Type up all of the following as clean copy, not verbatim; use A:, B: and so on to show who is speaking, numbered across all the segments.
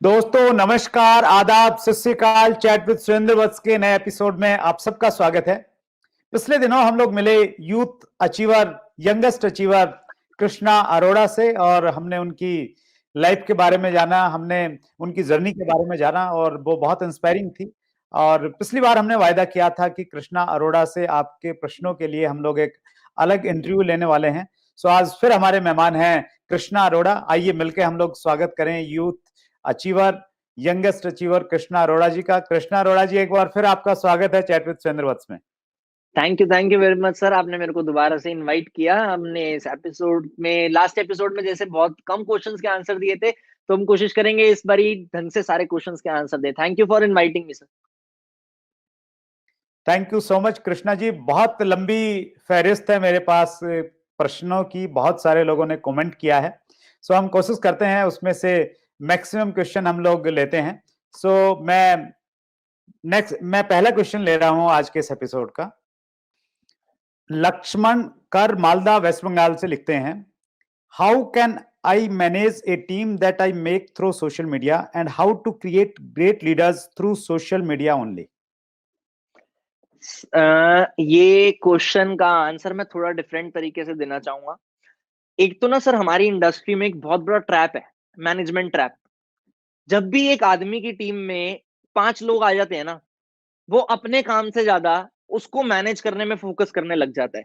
A: दोस्तों नमस्कार, आदाब, सत श्री अकाल। चैट विद सुरेंद्र वत्स के नए एपिसोड में आप सबका स्वागत है। पिछले दिनों हम लोग मिले youth achiever, youngest achiever Krishna Arora से और हमने उनकी लाइफ के बारे में जाना, हमने उनकी जर्नी के बारे में जाना और वो बहुत इंस्पायरिंग थी। और पिछली बार हमने वायदा किया था कि कृष्णा अरोड़ा से आपके प्रश्नों के लिए हम लोग एक अलग इंटरव्यू लेने वाले हैं। सो आज फिर हमारे मेहमान हैं कृष्णा अरोड़ा। आइए मिलकर हम लोग स्वागत करें youth achiever, youngest achiever Krishna Arora ji का। कृष्णा अरोड़ा जी, एक बार फिर आपका स्वागत है चैट विद सुरेंद्र वत्स में।
B: Thank you very much sir. आपने मेरे को दोबारा से इनवाइट किया। हमने इस एपिसोड में, लास्ट एपिसोड में जैसे बहुत कम क्वेश्चंस के आंसर दिए थे, तो हम कोशिश करेंगे इस बारी ढंग से सारे क्वेश्चंस के आंसर दे। Thank you for inviting me sir.
A: Thank you so much Krishna ji. बहुत लंबी फहरिस्त है मेरे पास प्रश्नों की, बहुत सारे लोगों ने कमेंट किया है। सो हम कोशिश करते हैं उसमें से मैक्सिमम क्वेश्चन हम लोग लेते हैं। सो मैं पहला क्वेश्चन ले रहा हूं आज के इस एपिसोड का। लक्ष्मण कर मालदा वेस्ट बंगाल से लिखते हैं, how can I manage a team that I make through social media and how to create great leaders through social media only.
B: ये क्वेश्चन का आंसर मैं थोड़ा डिफरेंट तरीके से देना चाहूंगा। एक तो ना सर, हमारी इंडस्ट्री में एक बहुत बड़ा ट्रैप है, मैनेजमेंट ट्रैप। जब भी एक आदमी की टीम में 5 लोग आ जाते हैं ना, वो अपने काम से ज्यादा उसको मैनेज करने में फोकस करने लग जाता है।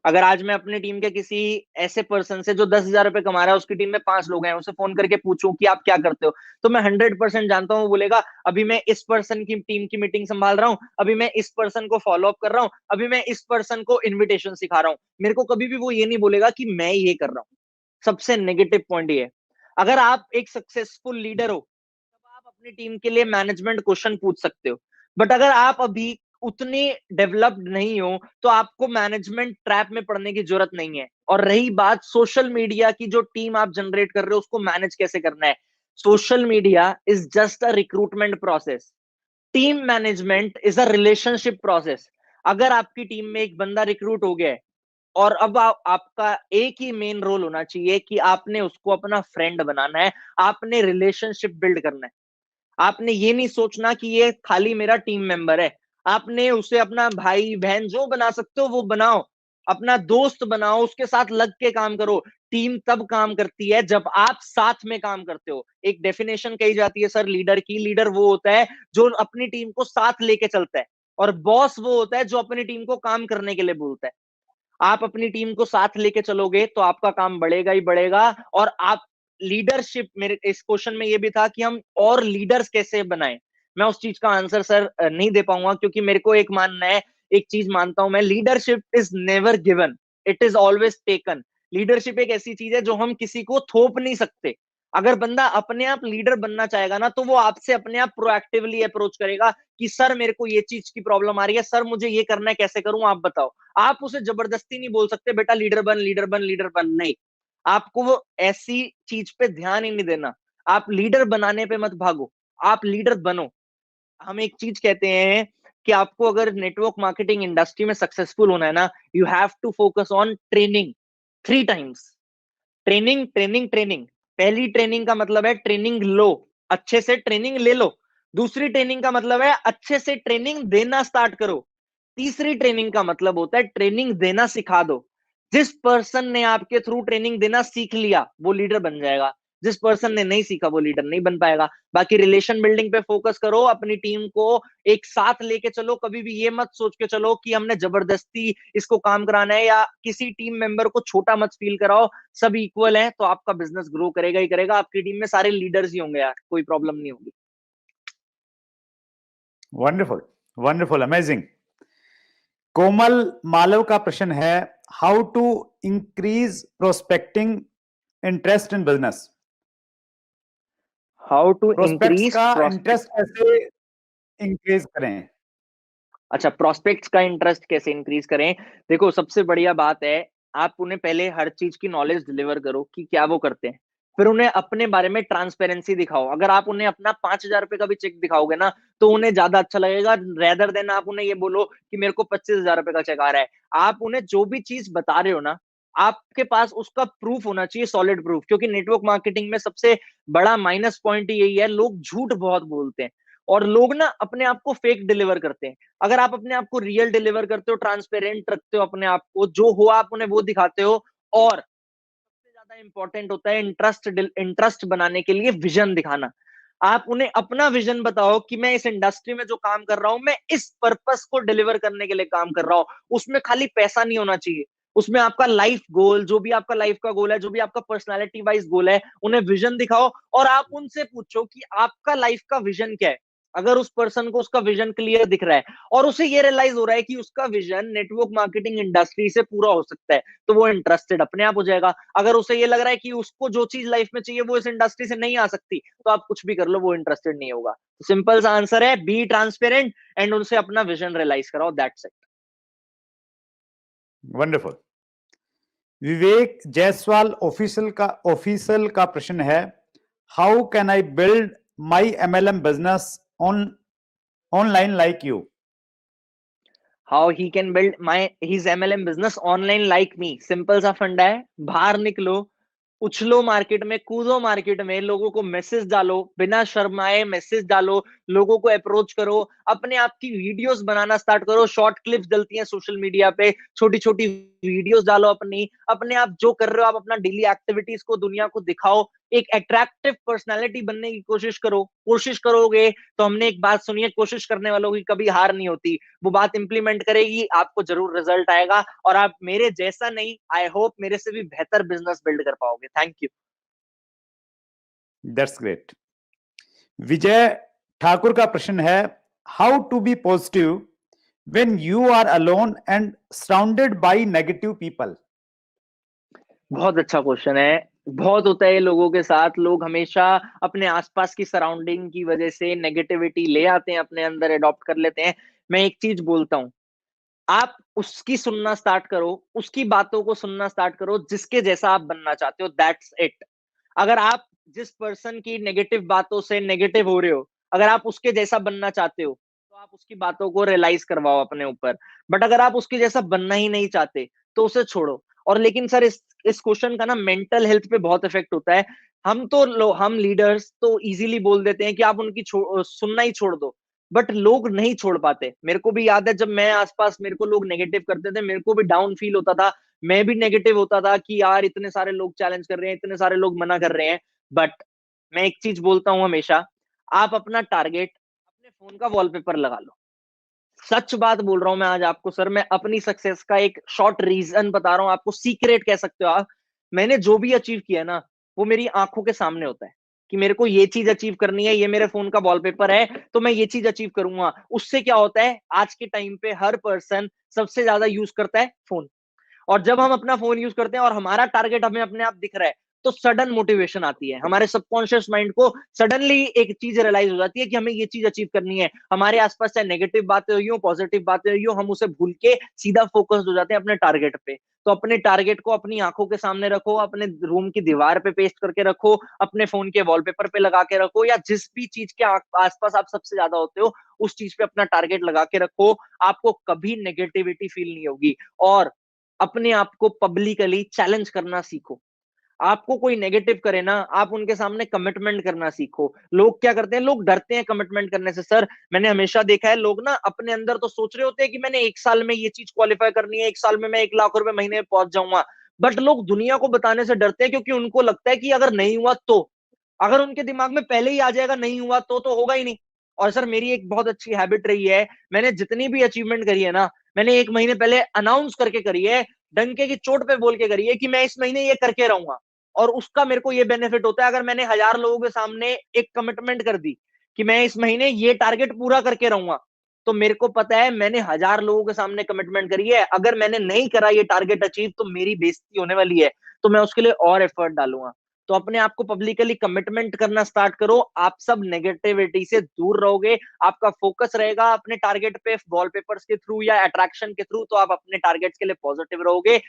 B: अगर आज मैं अपनी टीम के किसी ऐसे पर्सन से जो 10,000 रुपए कमा रहा है, उसकी टीम में 5 लोग हैं, उसे फोन करके पूछूं कि आप क्या करते हो, तो मैं 100% जानता हूं वो बोलेगा अभी मैं इस पर्सन की टीम की मीटिंग संभाल रहा हूं, अभी मैं इस पर्सन को फॉलो अप कर रहा हूं, अभी मैं इस पर्सन को इन्विटेशन सिखा रहा हूं। मेरे को कभी भी वो ये नहीं बोलेगा कि मैं ये कर रहा हूं। सबसे नेगेटिव पॉइंट ये है। अगर आप एक सक्सेसफुल लीडर हो, तब आप अपनी टीम के लिए मैनेजमेंट क्वेश्चन पूछ सकते हो। बट अगर आप अभी उतने डेवलप्ड नहीं हो, तो आपको मैनेजमेंट ट्रैप में पड़ने की जरूरत नहीं है। और रही बात सोशल मीडिया की, जो टीम आप जनरेट कर रहे हो उसको मैनेज कैसे करना है, social media is just a recruitment process. Team management is a relationship process. अगर आपकी टीम में एक बंदा रिक्रूट हो गया है, और अब आपका एक ही मेन रोल होना चाहिए कि आपने उसको अपना फ्रेंड बनाना है, आपने रिलेशनशिप बिल्ड करना है। आपने ये नहीं सोचना कि ये खाली मेरा टीम मेंबर है। आपने उसे अपना भाई बहन जो बना सकते हो वो बनाओ, अपना दोस्त बनाओ, उसके साथ लग के काम करो। टीम तब काम करती है जब आप साथ में काम करते हो। एक डेफिनेशन कही जाती है सर लीडर की, लीडर वो होता है जो अपनी टीम को साथ लेके चलता है, और बॉस वो होता है जो अपनी टीम को काम करने के लिए बोलता है। आप अपनी टीम को साथ लेके चलोगे तो आपका काम बढ़ेगा ही बढ़ेगा। और आप लीडरशिप, मेरे इस क्वेश्चन में ये भी था कि हम और लीडर्स कैसे बनाएं। मैं उस चीज का आंसर सर नहीं दे पाऊंगा, क्योंकि मेरे को एक मानना है, एक चीज मानता हूं मैं, leadership is never given, it is always taken. Leadership एक ऐसी चीज है जो हम किसी को थोप नहीं सकते। अगर बंदा अपने आप लीडर बनना चाहेगा ना, तो वो आपसे अपने आप प्रोएक्टिवली अप्रोच करेगा कि सर मेरे को ये चीज की प्रॉब्लम आ रही है, सर मुझे ये करना है, कैसे करूं आप बताओ। आप उसे जबरदस्ती नहीं बोल सकते बेटा लीडर बन, लीडर बन, लीडर बन, नहीं। आपको वो ऐसी चीज पे ध्यान ही नहीं देना। आप लीडर बनाने पे मत भागो, आप लीडर बनो। हम एक चीज कहते हैं कि आपको अगर नेटवर्क मार्केटिंग इंडस्ट्री में सक्सेसफुल होना है ना, you have to focus on training 3 times. Training training training. पहली ट्रेनिंग का मतलब है ट्रेनिंग लो, अच्छे से ट्रेनिंग ले लो। दूसरी ट्रेनिंग का मतलब है अच्छे से ट्रेनिंग देना स्टार्ट करो। तीसरी ट्रेनिंग का मतलब होता है ट्रेनिंग देना सिखा दो। जिस पर्सन ने आपके थ्रू ट्रेनिंग देना सीख लिया वो लीडर बन जाएगा, जिस पर्सन ने नहीं सीखा वो लीडर नहीं बन पाएगा। बाकी रिलेशन बिल्डिंग पे फोकस करो, अपनी टीम को एक साथ लेके चलो। कभी भी ये मत सोच के चलो कि हमने जबरदस्ती इसको काम कराना है, या किसी टीम मेंबर को छोटा मत फील कराओ। सब इक्वल है तो आपका बिजनेस ग्रो करेगा ही करेगा। आपकी टीम में सारे लीडर्स ही होंगे यार, कोई प्रॉब्लम नहीं होगी।
A: Wonderful, wonderful, amazing. Komal Malav का प्रश्न है, how to increase prospecting interest in business.
B: How to
A: prospects
B: increase
A: का
B: प्रोस्पेक्ट।
A: इंटरेस्ट कैसे इंक्रीज करें।
B: अच्छा, प्रोस्पेक्ट्स का इंटरेस्ट कैसे इंक्रीज करें। देखो, सबसे बढ़िया बात है, आप उन्हें पहले हर चीज की नॉलेज डिलीवर करो कि क्या वो करते हैं। फिर उन्हें अपने बारे में ट्रांसपेरेंसी दिखाओ। अगर आप उन्हें अपना 5,000 रुपए का भी चेक दिखाओगे ना, तो उन्हें ज्यादा अच्छा लगेगा, रेदर देन आप उन्हें ये बोलो कि मेरे को 25,000 रुपए का चेक आ रहा है। आप उन्हें जो भी चीज बता रहे हो ना, आपके पास उसका प्रूफ होना चाहिए, सॉलिड प्रूफ। क्योंकि नेटवर्क मार्केटिंग में सबसे बड़ा माइनस पॉइंट यही है, लोग झूठ बहुत बोलते हैं और लोग ना अपने आप को फेक डिलीवर करते हैं। अगर आप अपने आप को रियल डिलीवर करते हो, ट्रांसपेरेंट रखते हो अपने आप को, जो हो आप उन्हें वो दिखाते हो, और सबसे ज्यादा इंपॉर्टेंट होता है इंटरेस्ट बनाने के लिए विजन दिखाना। आप उन्हें अपना विजन बताओ कि मैं इस इंडस्ट्री में जो काम कर रहा हूं, मैं इस पर्पस को डिलीवर करने के लिए काम कर रहा हूं। उसमें खाली पैसा नहीं होना चाहिए, उसमें आपका लाइफ गोल, जो भी आपका लाइफ का गोल है, जो भी आपका पर्सनालिटी वाइज गोल है, उन्हें विजन दिखाओ और आप उनसे पूछो कि आपका लाइफ का विजन क्या है। अगर उस पर्सन को उसका विजन क्लियर दिख रहा है और उसे ये रियलाइज हो रहा है कि उसका विजन नेटवर्क मार्केटिंग इंडस्ट्री से पूरा हो सकता है, तो वो इंटरेस्टेड अपने आप हो जाएगा। अगर उसे ये लग रहा है कि उसको जो चीज लाइफ में चाहिए वो इस इंडस्ट्री से नहीं आ सकती, तो आप कुछ भी कर लो, वो इंटरेस्टेड नहीं होगा। तो सिंपल सा आंसर है, बी ट्रांसपेरेंट एंड उनसे अपना विजन रियलाइज कराओ, that's it.
A: Wonderful. Vivek Jaiswal official का प्रश्न है, how can I build my MLM business online like you?
B: How he can build my his MLM business online like me? Simple सा फंडा है, बाहर निकलो, उछलो मार्केट में, कूदो मार्केट में, लोगों को मैसेज डालो, बिना शर्माए मैसेज डालो, लोगों को अप्रोच करो, अपने आप की वीडियोस बनाना स्टार्ट करो। शॉर्ट क्लिप्स डलती हैं सोशल मीडिया पे, छोटी छोटी वीडियोस डालो अपनी, अपने आप जो कर रहे हो आप अपना डेली एक्टिविटीज को दुनिया को दिखाओ। एक अट्रैक्टिव पर्सनालिटी बनने की कोशिश करो। कोशिश करोगे तो हमने एक बात सुनी है, कोशिश करने वालों की कभी हार नहीं होती। वो बात इंप्लीमेंट करेगी, आपको जरूर रिजल्ट आएगा और आप मेरे जैसा नहीं, आई होप मेरे से भी बेहतर बिजनेस बिल्ड कर पाओगे। Thank you.
A: That's great. Vijay Thakur का प्रश्न है, how to be positive when you are alone and surrounded by negative people?
B: बहुत अच्छा क्वेश्चन है। बहुत होता है लोगों के साथ, लोग हमेशा अपने आसपास की सराउंडिंग की वजह से नेगेटिविटी ले आते हैं, अपने अंदर अडॉप्ट कर लेते हैं। मैं एक चीज बोलता हूं, आप उसकी सुनना स्टार्ट करो, उसकी बातों को सुनना स्टार्ट करो जिसके जैसा आप बनना चाहते हो, दैट्स इट। अगर आप जिस पर्सन की नेगेटिव बातों से नेगेटिव हो रहे हो, अगर आप उसके जैसा बनना चाहते हो, तो आप उसकी बातों को रियलाइज करवाओ अपने ऊपर। बट अगर आप उसके जैसा बनना ही नहीं चाहते, तो उसे छोड़ो। और लेकिन सर, इस क्वेश्चन का ना मेंटल हेल्थ पे बहुत इफेक्ट होता है। हम लीडर्स तो इजीली बोल देते हैं कि आप उनकी सुनना ही छोड़ दो, बट लोग नहीं छोड़ पाते। मेरे को भी याद है, जब मैं आसपास मेरे को लोग नेगेटिव करते थे, मेरे को भी डाउन फील होता था। मैं भी नेगेटिव होता था कि यार इतने सारे लोग चैलेंज कर रहे हैं, इतने सारे लोग मना कर रहे हैं। बट मैं एक चीज बोलता हूं हमेशा, आप अपना टारगेट अपने फोन का वॉलपेपर लगा लो। सच बात बोल रहा हूं मैं आज आपको सर, मैं अपनी सक्सेस का एक शॉर्ट रीजन बता रहा हूं आपको, सीक्रेट कह सकते हो आप। मैंने जो भी अचीव किया ना, वो मेरी आंखों के सामने होता है कि मेरे को ये चीज अचीव करनी है, ये मेरे फोन का वॉलपेपर है, तो मैं ये चीज अचीव करूंगा। उससे क्या होता है, आज के टाइम पे हर पर्सन सबसे ज्यादा यूज करता है फोन। और जब हम अपना फोन यूज करते हैं और हमारा टारगेट हमें अपने आप दिख रहा है, तो सडन मोटिवेशन आती है हमारे सबकॉन्शियस माइंड को। सडनली एक चीज रियलाइज हो जाती है कि हमें ये चीज अचीव करनी है। हमारे आसपास चाहे नेगेटिव बातें हुई हो, पॉजिटिव बातें हुई हो, हम उसे भूल के सीधा फोकस्ड हो जाते हैं अपने टारगेट पे। तो अपने टारगेट को अपनी आंखों के सामने रखो, अपने रूम की दीवार पे पेस्ट करके रखो, अपने फोन के वॉलपेपर पे लगा के रखो, या जिस भी चीज के आसपास आप सबसे ज्यादा होते हो, उस चीज पे अपना टारगेट लगा के रखो। आपको कभी नेगेटिविटी फील नहीं होगी। और अपने आप को पब्लिकली चैलेंज करना सीखो। आपको कोई नेगेटिव करे ना, आप उनके सामने कमिटमेंट करना सीखो। लोग क्या करते हैं, लोग डरते हैं कमिटमेंट करने से। सर, मैंने हमेशा देखा है, लोग ना अपने अंदर तो सोच रहे होते हैं कि मैंने 1 साल में ये चीज क्वालिफाई करनी है, 1 साल में मैं 1 लाख रुपए महीने में पहुंच जाऊंगा। बट लोग दुनिया को बताने से डरते हैं, क्योंकि उनको लगता है कि अगर नहीं हुआ तो, अगर उनके दिमाग में पहले ही आ जाएगा नहीं हुआ तो होगा ही नहीं। और सर, मेरी एक बहुत अच्छी हैबिट रही है, मैंने जितनी भी अचीवमेंट करी है ना, मैंने 1 महीने पहले अनाउंस करके करी है, डंके की चोट पे बोल के करी है कि मैं इस महीने ये करके रहूंगा। और उसका मेरे को ये बेनिफिट होता है, अगर मैंने 1,000 लोगों के सामने एक कमिटमेंट कर दी कि मैं इस महीने ये टारगेट पूरा करके रहूंगा, तो मेरे को पता है मैंने 1,000 लोगों के सामने कमिटमेंट करी है। अगर मैंने नहीं करा ये टारगेट अचीव, तो मेरी बेइज्जती होने वाली है, तो मैं उसके लिए और एफर्ट डालूंगा। तो अपने आप को पब्लिकली कमिटमेंट करना स्टार्ट करो। आप सब नेगेटिविटी से दूर रहोगे, आपका फोकस रहेगा अपने टारगेट पे, वॉलपेपर्स के थ्रू या अट्रैक्शन के थ्रू, तो आप अपने टारगेट्स के लिए पॉजिटिव रहोगे।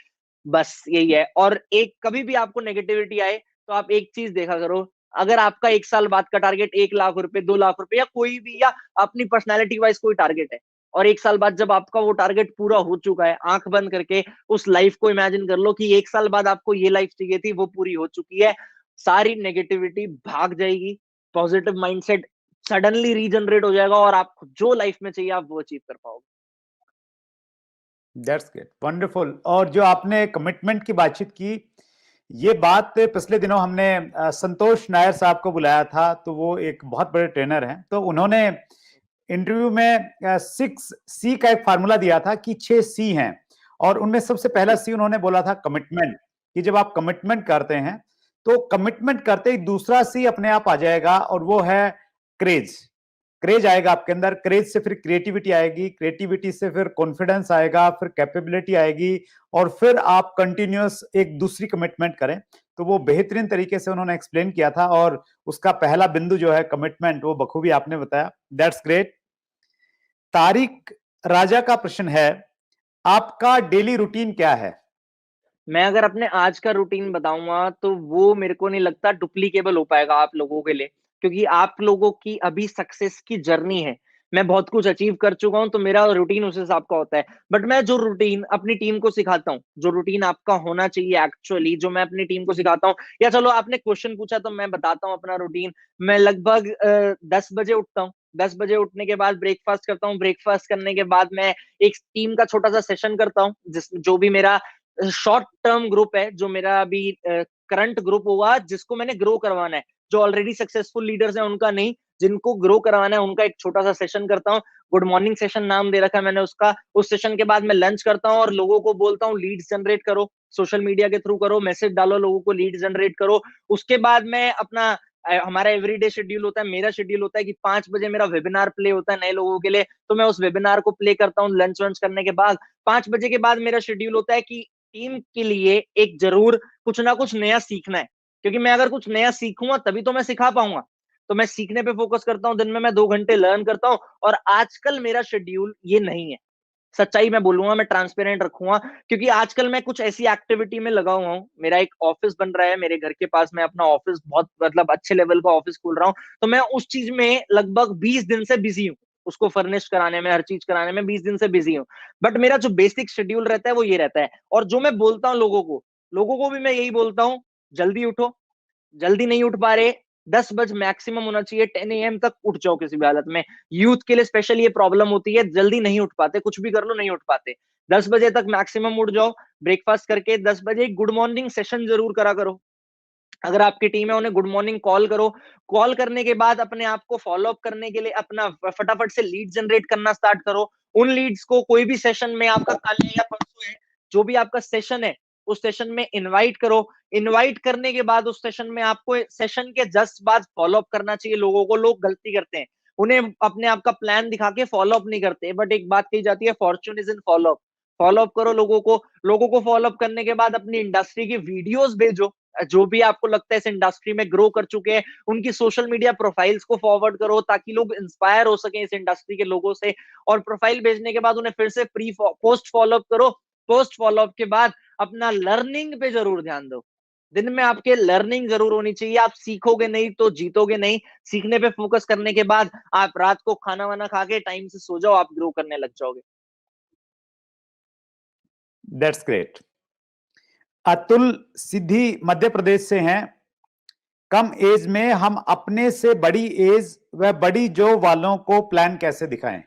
B: बस यही है। और एक कभी भी आपको नेगेटिविटी आए, तो आप एक चीज देखा करो, अगर आपका 1 साल बाद का टारगेट 1 लाख रुपए, 2 लाख रुपए, या कोई भी, या अपनी पर्सनैलिटी वाइज कोई टारगेट है, और 1 साल बाद जब आपका वो टारगेट पूरा हो चुका है, आंख बंद करके उस लाइफ को इमेजिन कर लो कि 1 साल बाद आपको ये लाइफ चाहिए थी, वो पूरी हो चुकी है। सारी नेगेटिविटी भाग जाएगी, पॉजिटिव माइंडसेट सडनली रीजनरेट हो जाएगा और आपको जो लाइफ में चाहिए आप वो अचीव कर पाओगे।
A: That's great, wonderful. और जो आपने कमिटमेंट की बातचीत की, ये बात पिछले दिनों हमने संतोष नायर साहब को बुलाया था, तो वो एक बहुत बड़े ट्रेनर हैं, तो उन्होंने इंटरव्यू में 6C का एक फार्मूला दिया था कि 6C हैं, और उनमें सबसे पहला C उन्होंने बोला था कमिटमेंट, कि जब आप कमिटमेंट करते हैं तो कमिटमेंट करते ही दूसरा C अपने आप आ जाएगा, और वो है क्रेज। क्रेज आएगा आपके अंदर, क्रेज से फिर क्रिएटिविटी आएगी, क्रिएटिविटी से फिर कॉन्फिडेंस आएगा, फिर कैपेबिलिटी आएगी, और फिर आप कंटिन्यूअस एक दूसरी कमिटमेंट करें। तो वो बेहतरीन तरीके से उन्होंने एक्सप्लेन किया था, और उसका पहला बिंदु जो है कमिटमेंट, वो बखूबी आपने बताया। That's great. तारिक राजा का प्रश्न है, आपका डेली रूटीन क्या है?
B: मैं अगर अपने आज का रूटीन बताऊंगा तो वो मेरे को नहीं लगता डुप्लीकेबल हो पाएगा आप लोगों के लिए, क्योंकि आप लोगों की अभी सक्सेस की जर्नी है। मैं बहुत कुछ अचीव कर चुका हूं तो मेरा रूटीन उस हिसाब का होता है। बट मैं जो रूटीन अपनी टीम को सिखाता हूँ, जो रूटीन आपका होना चाहिए एक्चुअली, जो मैं अपनी टीम को सिखाता हूँ, या चलो आपने क्वेश्चन पूछा तो मैं बताता हूँ अपना रूटीन। मैं लगभग 10 बजे उठता हूँ। 10 बजे उठने के बाद ब्रेकफास्ट करता हूँ। ब्रेकफास्ट करने के बाद मैं एक टीम का छोटा सा सेशन करता हूँ, जिस जो भी मेरा शॉर्ट टर्म ग्रुप है, जो मेरा अभी करंट ग्रुप होगा, जिसको मैंने ग्रो करवाना है, जो ऑलरेडी सक्सेसफुल लीडर्स हैं उनका नहीं, जिनको ग्रो करवाना है उनका एक छोटा सा सेशन करता हूँ। गुड मॉर्निंग सेशन नाम दे रखा है मैंने उसका। उस सेशन के बाद मैं लंच करता हूँ और लोगों को बोलता हूँ लीड्स जनरेट करो, सोशल मीडिया के थ्रू करो, मैसेज डालो, लोगों को लीड जनरेट करो। उसके बाद मैं अपना हमारा एवरीडे शेड्यूल होता है, मेरा शेड्यूल होता है कि 5 बजे मेरा वेबिनार प्ले होता है नए लोगों के लिए, तो मैं उस वेबिनार को प्ले करता हूँ लंच वंच करने के बाद। 5 बजे के बाद मेरा शेड्यूल होता है कि टीम के लिए एक जरूर कुछ ना कुछ नया सीखना है, क्योंकि मैं अगर कुछ नया सीखूंगा तभी तो मैं सिखा पाऊंगा। तो मैं सीखने पे फोकस करता हूँ, दिन में मैं 2 घंटे लर्न करता हूँ। और आजकल मेरा शेड्यूल ये नहीं है, सच्चाई मैं बोलूंगा, मैं ट्रांसपेरेंट रखूंगा, क्योंकि आजकल मैं कुछ ऐसी एक्टिविटी में लगा हुआ हूँ। मेरा एक ऑफिस बन रहा है मेरे घर के पास, मैं अपना ऑफिस बहुत मतलब अच्छे लेवल का ऑफिस खोल रहा हूँ, तो मैं उस चीज में लगभग 20 दिन से बिजी हूँ। उसको फर्निश कराने में, हर चीज कराने में 20 दिन से बिजी हूँ। बट मेरा जो बेसिक शेड्यूल रहता है वो ये रहता है। और जो मैं बोलता हूँ लोगों को भी मैं यही बोलता हूँ, जल्दी उठो। जल्दी नहीं उठ पा रहे, 10 बज मैक्सिमम होना चाहिए, 10 AM तक उठ जाओ किसी भी हालत में। यूथ के लिए स्पेशली ये प्रॉब्लम होती है, जल्दी नहीं उठ पाते, कुछ भी कर लो नहीं उठ पाते। 10 बजे तक मैक्सिमम उठ जाओ। ब्रेकफास्ट करके 10 बजे गुड मॉर्निंग सेशन जरूर करा करो। अगर आपकी टीम है उन्हें गुड मॉर्निंग कॉल करो। कॉल करने के बाद अपने आप को फॉलो अप करने के लिए अपना फटाफट से लीड जनरेट करना स्टार्ट करो। उन लीड्स को कोई भी सेशन में आपका कल है या परसों है, जो भी आपका सेशन है उस सेशन में इनवाइट करो। इनवाइट करने के बाद उस सेशन में आपको सेशन के जस्ट बाद फॉलो अप करना चाहिए लोगों को। लोग गलती करते हैं, उन्हें अपने आप का प्लान दिखा के फॉलो अप नहीं करते। बट एक बात कही जाती है, Fortune is in follow up. Follow up करो लोगों को। लोगों को फॉलो अप करने के बाद अपनी इंडस्ट्री की वीडियोस भेजो, जो भी आपको लगता है इस इंडस्ट्री में ग्रो कर चुके हैं उनकी सोशल मीडिया प्रोफाइल्स को फॉरवर्ड करो, ताकि लोग इंस्पायर हो सके इस इंडस्ट्री के लोगों से। और प्रोफाइल भेजने के बाद उन्हें फिर से प्री पोस्ट फॉलोअप करो। पोस्ट फॉलोअप के बाद अपना लर्निंग पे जरूर ध्यान दो। दिन में आपके लर्निंग जरूर होनी चाहिए। आप सीखोगे नहीं तो जीतोगे नहीं। सीखने पे फोकस करने के बाद आप रात को खाना वाना खा के टाइम से सो जाओ, आप ग्रो करने लग जाओगे।
A: That's great. अतुल सिद्धि मध्य प्रदेश से हैं। कम एज में हम अपने से बड़ी एज व बड़ी जॉब वालों को प्लान कैसे दिखाएं?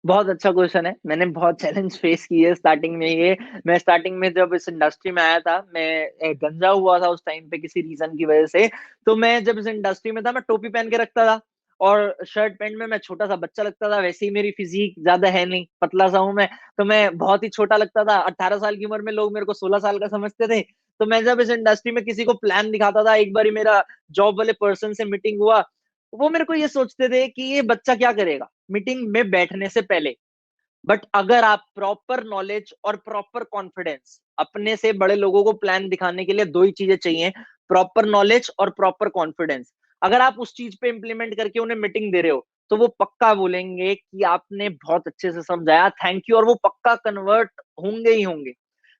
B: बहुत अच्छा क्वेश्चन है। मैंने बहुत चैलेंज फेस किए स्टार्टिंग में। ये मैं स्टार्टिंग में जब इस इंडस्ट्री में आया था, मैं गंजा हुआ था उस टाइम पे किसी रीजन की वजह से। तो मैं जब इस इंडस्ट्री में था मैं टोपी पहन के रखता था और शर्ट पैंट में मैं छोटा सा बच्चा लगता था। वैसे ही मेरी फिजिक ज्यादा है नहीं, पतला सा हूं मैं, तो मैं बहुत ही छोटा लगता था। 18 साल की उम्र में लोग मेरे को 16 साल का समझते थे। तो मैं जब इस इंडस्ट्री में किसी को प्लान दिखाता था, एक बार मेरा जॉब वाले पर्सन से मीटिंग हुआ, वो मेरे को ये सोचते थे कि ये बच्चा क्या करेगा मीटिंग में बैठने से पहले। बट अगर आप प्रॉपर नॉलेज और प्रॉपर कॉन्फिडेंस, अपने से बड़े लोगों को प्लान दिखाने के लिए दो ही चीजें चाहिए, प्रॉपर नॉलेज और प्रॉपर कॉन्फिडेंस। अगर आप उस चीज पे इंप्लीमेंट करके उन्हें मीटिंग दे रहे हो तो वो पक्का बोलेंगे कि आपने बहुत अच्छे से समझाया, थैंक यू, और वो पक्का कन्वर्ट होंगे ही होंगे।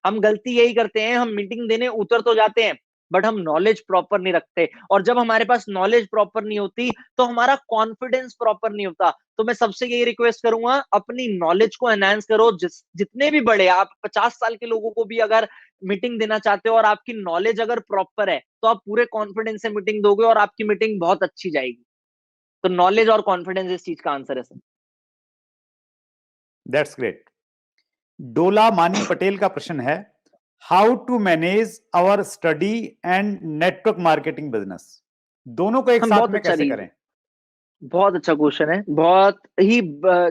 B: हम गलती यही करते हैं, हम मीटिंग देने उतर तो जाते हैं बट हम नॉलेज प्रॉपर नहीं रखते, और जब हमारे पास नॉलेज प्रॉपर नहीं होती तो हमारा कॉन्फिडेंस प्रॉपर नहीं होता। तो मैं सबसे यही रिक्वेस्ट करूंगा, अपनी नॉलेज को एनहांस करो। जितने भी बड़े, आप 50 साल के लोगों को भी अगर मीटिंग देना चाहते हो और आपकी नॉलेज अगर प्रॉपर है तो आप पूरे कॉन्फिडेंस से मीटिंग दोगे और आपकी मीटिंग बहुत अच्छी जाएगी। तो नॉलेज और कॉन्फिडेंस इस चीज का आंसर है सर।
A: That's great. डोला मानी पटेल का प्रश्न है, how to manage our study and network marketing business, दोनों को एक
B: हम
A: साथ
B: बहुत
A: में
B: अच्छा
A: कैसे
B: रीज
A: करें?
B: बहुत अच्छा क्वेश्चन है। बहुत ही